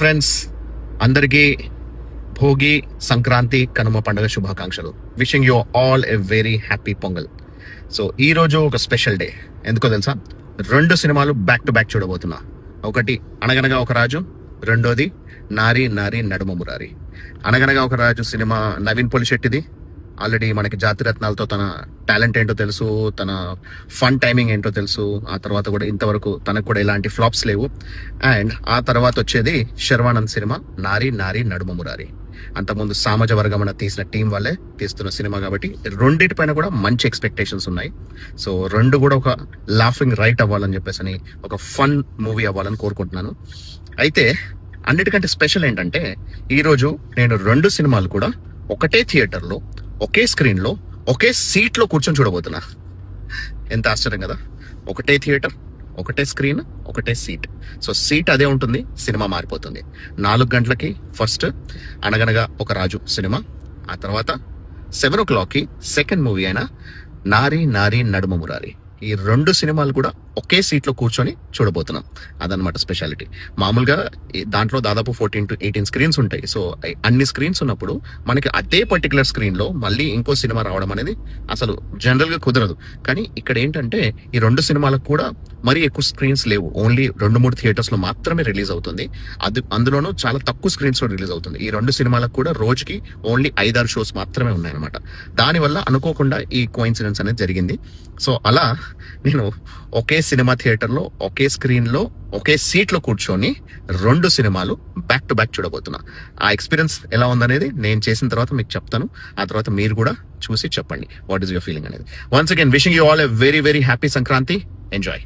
Friends, అందరికీ భోగి, సంక్రాంతి, కనుమ పండుగ శుభాకాంక్షలు. Wishing you all a very happy pongal. So ఈరోజు ఒక స్పెషల్ డే. ఎందుకో తెలుసా? 2 సినిమాలు బ్యాక్ టు బ్యాక్ చూడబోతున్నా. ఒకటి అనగనగా ఒక రాజు, రెండోది నారి నారి నడుమ మురారి. అనగనగా ఒక రాజు సినిమా నవీన్ పొలిశెట్టిది. ఆల్రెడీ మనకి జాతిరత్నాలతో తన టాలెంట్ ఏంటో తెలుసు, తన ఫన్ టైమింగ్ ఏంటో తెలుసు. ఆ తర్వాత కూడా ఇంతవరకు తనకు కూడా ఎలాంటి ఫ్లాప్స్ లేవు. అండ్ ఆ తర్వాత వచ్చేది శర్వానంద్ సినిమా నారి నారి నడుమ మురారి. అంతకుముందు సామాజ వర్గమన తీసిన టీం వాళ్ళే తీస్తున్న సినిమా కాబట్టి రెండింటిపైన కూడా మంచి ఎక్స్పెక్టేషన్స్ ఉన్నాయి. సో రెండు కూడా ఒక లాఫింగ్ రైట్ అవ్వాలని చెప్పేసి ఒక ఫన్ మూవీ అవ్వాలని కోరుకుంటున్నాను. అయితే అన్నిటికంటే స్పెషల్ ఏంటంటే ఈరోజు నేను 2 సినిమాలు కూడా ఒకటే థియేటర్లో, ఒకే స్క్రీన్లో, ఒకే సీట్లో కూర్చొని చూడబోతున్నా. ఎంత ఆశ్చర్యం కదా! ఒకటే థియేటర్, ఒకటే స్క్రీన్, ఒకటే సీట్. సో సీట్ అదే ఉంటుంది, సినిమా మారిపోతుంది. 4 గంటలకి ఫస్ట్ అనగనగా ఒక రాజు సినిమా, ఆ తర్వాత 7 o'clockకి సెకండ్ మూవీ అయిన నారి నారి నడుమ మురారి. ఈ 2 సినిమాలు కూడా ఒకే సీట్లో కూర్చొని చూడబోతున్నాం. అదనమాట స్పెషాలిటీ. మామూలుగా దాంట్లో దాదాపు 14 to 18 స్క్రీన్స్ ఉంటాయి. సో అన్ని స్క్రీన్స్ ఉన్నప్పుడు మనకి అదే పర్టికులర్ స్క్రీన్లో మళ్ళీ ఇంకో సినిమా రావడం అనేది అసలు జనరల్గా కుదరదు. కానీ ఇక్కడ ఏంటంటే ఈ 2 సినిమాలకు కూడా మరీ ఎక్కువ స్క్రీన్స్ లేవు. ఓన్లీ 2-3 థియేటర్స్లో మాత్రమే రిలీజ్ అవుతుంది. అందులోనూ చాలా తక్కువ స్క్రీన్స్లో రిలీజ్ అవుతుంది. ఈ 2 సినిమాలకు కూడా రోజుకి ఓన్లీ 5-6 షోస్ మాత్రమే ఉన్నాయన్నమాట. దానివల్ల అనుకోకుండా ఈ కోఇన్సిడెన్స్ అనేది జరిగింది. సో అలా నేను ఒకే సినిమా థియేటర్లో, ఒకే స్క్రీన్లో, ఒకే సీట్లో కూర్చొని 2 సినిమాలు బ్యాక్ టు బ్యాక్ చూడబోతున్నా. ఆ ఎక్స్పీరియన్స్ ఎలా ఉందనేది నేను చేసిన తర్వాత మీకు చెప్తాను. ఆ తర్వాత మీరు కూడా చూసి చెప్పండి వాట్ ఈస్ యువర్ ఫీలింగ్ అనేది. Once again wishing you all a very very happy Sankranti. Enjoy.